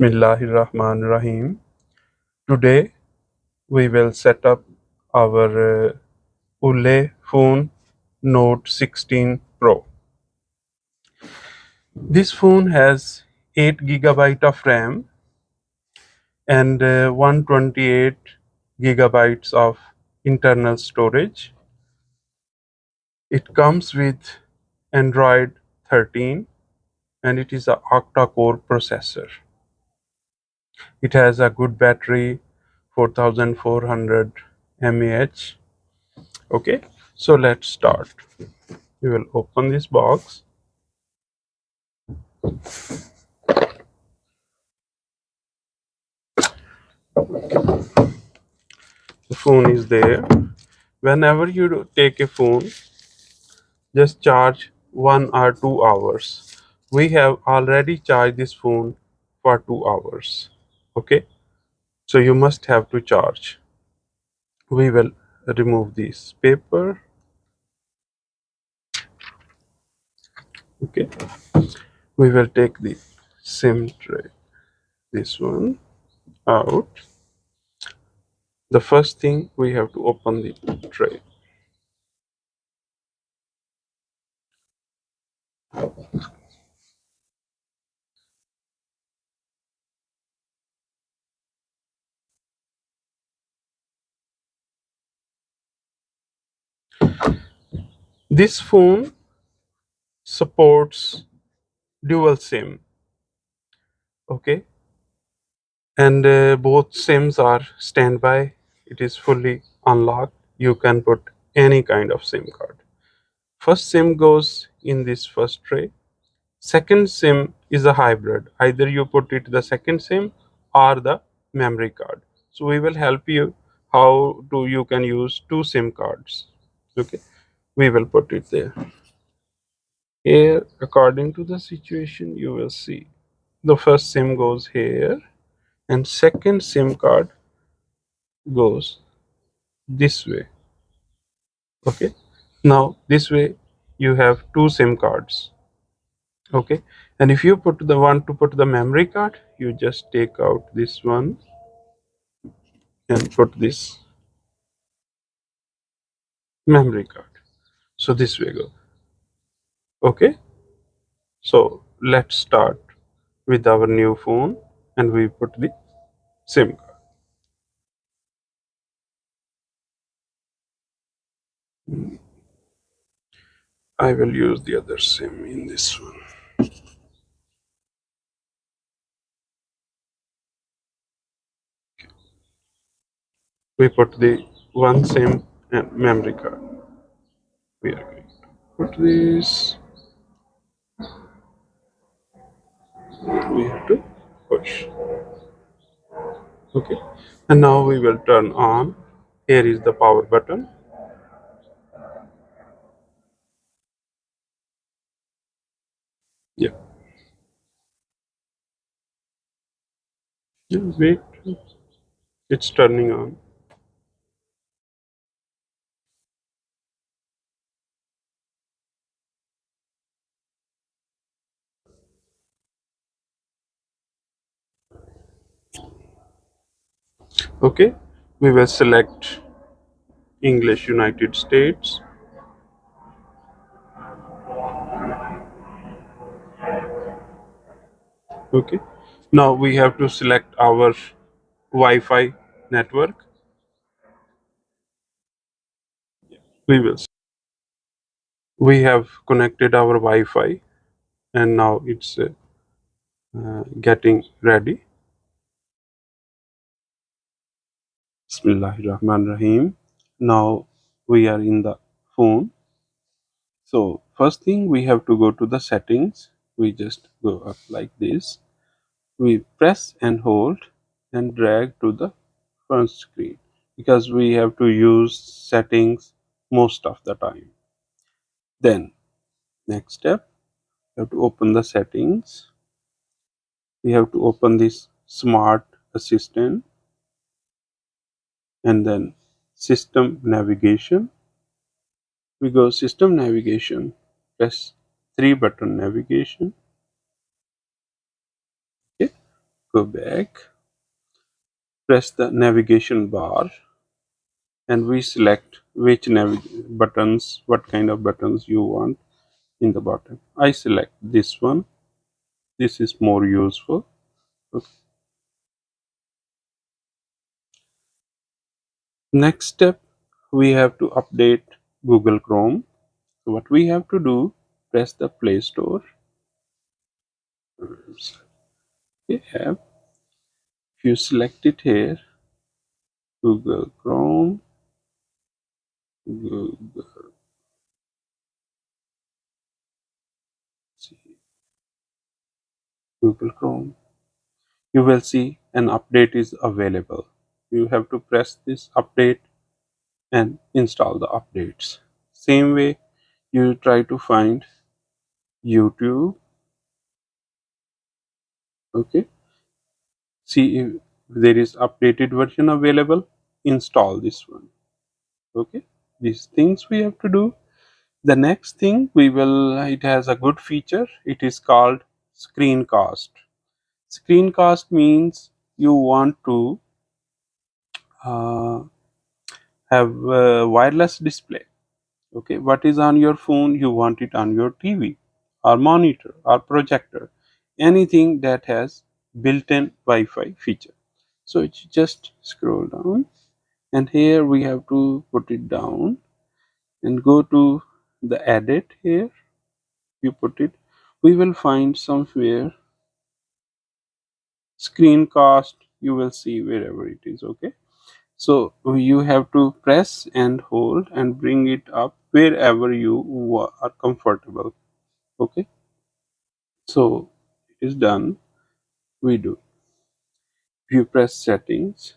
Bismillahirrahmanirrahim. Today we will set up our Ulefone Note 16 Pro. This phone has 8 GB of RAM and 128 gigabytes of internal storage. It comes with Android 13 and it is a octa-core processor. It has a good battery, 4400 mAh. Okay, so let's start. We will open this box. The phone is there. Whenever you take a phone, just charge 1 or 2 hours. We have already charged this phone for 2 hours. Okay, so you must have to charge. We will remove this paper. Okay, we will take the SIM tray, this one, out. The first thing we have to open the tray. This phone supports dual SIM. Okay, and both SIMs are standby. It is fully unlocked. You can put any kind of SIM card. First SIM goes in this first tray. Second SIM is a hybrid. Either you put it the second SIM or the memory card. So we will help you how to you can use two SIM cards. Okay, we will put it there. Here, according to the situation, you will see the first SIM goes here and second SIM card goes this way. Okay, now this way you have two SIM cards. Okay, and if you put the one to put the memory card, you just take out this one and put this memory card. So this way go. Okay, so let's start with our new phone and we put the SIM card. I will use the other SIM in this one. We put the one SIM and memory card. We are going to put this. We have to push. Okay, and now we will turn on. Here is the power button. Yeah, yeah, wait, it's turning on. Okay, we will select English United States. Okay, now we have to select our Wi-Fi network. We will. We have connected our Wi-Fi, and now it's getting ready. Bismillahirrahmanirrahim. Now we are in the phone. So first thing we have to go to the settings. We just go up like this. We press and hold and drag to the front screen because we have to use settings most of the time. Then next step, we have to open the settings. We have to open this smart assistant and then system navigation. We go system navigation, press 3 button navigation. Okay. Go back, press the navigation bar, and we select which buttons, what kind of buttons you want in the bottom. I select this one. This is more useful. Okay. Next step, we have to update Google Chrome. So what we have to do, press the Play Store. Okay, if you select it here, Google Chrome, Google, Google Chrome, you will see an update is available. You have to press this update and install the updates. Same way, you try to find YouTube. Okay, see if there is updated version available, install this one. Okay, these things we have to do. The next thing we will, it has a good feature, it is called screencast. Screencast means you want to uh, have a wireless display. Okay, what is on your phone, you want it on your TV or monitor or projector, anything that has built-in Wi-Fi feature. So it's just scroll down, and here we have to put it down and go to the edit. Here you put it, we will find somewhere screencast, you will see wherever it is. Okay, so you have to press and hold and bring it up wherever you are comfortable. Okay, so it is done. We do, if you press settings,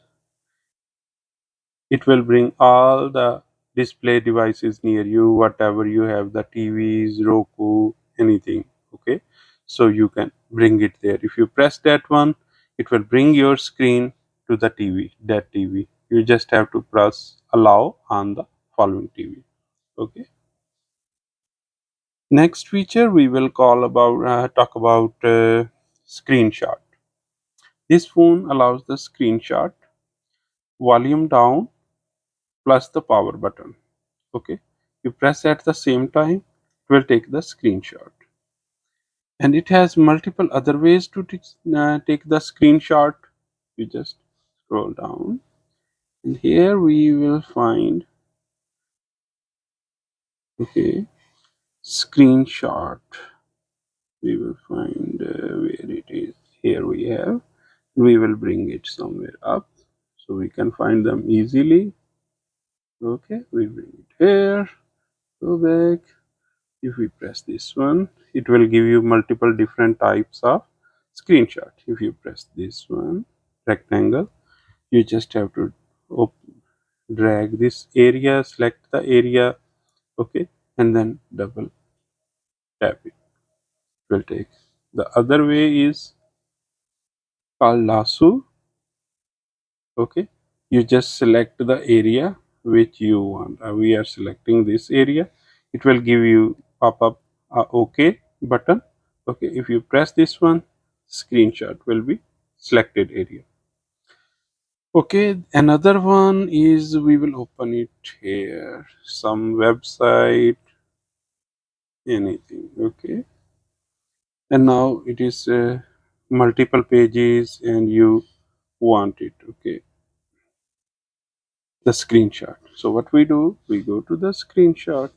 it will bring all the display devices near you, whatever you have, the TVs, Roku, anything. Okay, so you can bring it there. If you press that one, it will bring your screen to the TV, that TV. You just have to press allow on the following TV. Okay, next feature we will talk about screenshot. This phone allows the screenshot, volume down plus the power button. Okay, you press at the same time, it will take the screenshot. And it has multiple other ways to take the screenshot. You just scroll down, and here we will find, okay, screenshot. We will find where it is. Here we have, we will bring it somewhere up so we can find them easily. Okay, we bring it here, go back. If we press this one, it will give you multiple different types of screenshot. If you press this one, rectangle, you just have to drag this area, select the area. Okay, and then double tap it, will take. The other way is called lasso. Okay, you just select the area which you want. We are selecting this area, it will give you pop up OK button. Okay, if you press this one, screenshot will be selected area. Okay, another one is, we will open it here, some website, anything. Okay, and now it is multiple pages and you want it. Okay, the screenshot. So what we do, we go to the screenshot,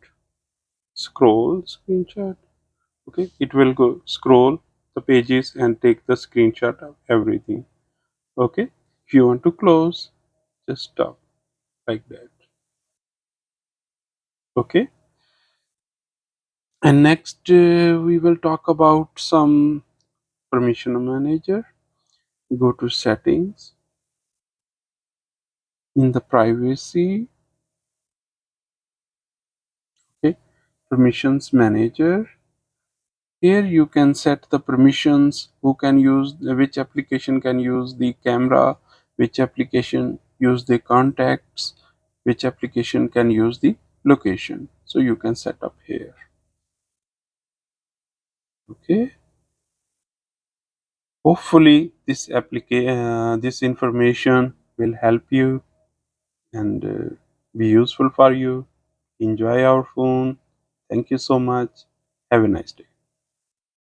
scroll screenshot. Okay, it will go scroll the pages and take the screenshot of everything. Okay, if you want to close, just stop like that. Okay, and next we will talk about some permission manager. Go to settings, in the privacy. Okay, permissions manager. Here you can set the permissions, who can use, which application can use the camera, which application use the contacts, which application can use the location. So you can set up here. Okay, Hopefully this information will help you and be useful for you. Enjoy our phone. Thank you so much. Have a nice day.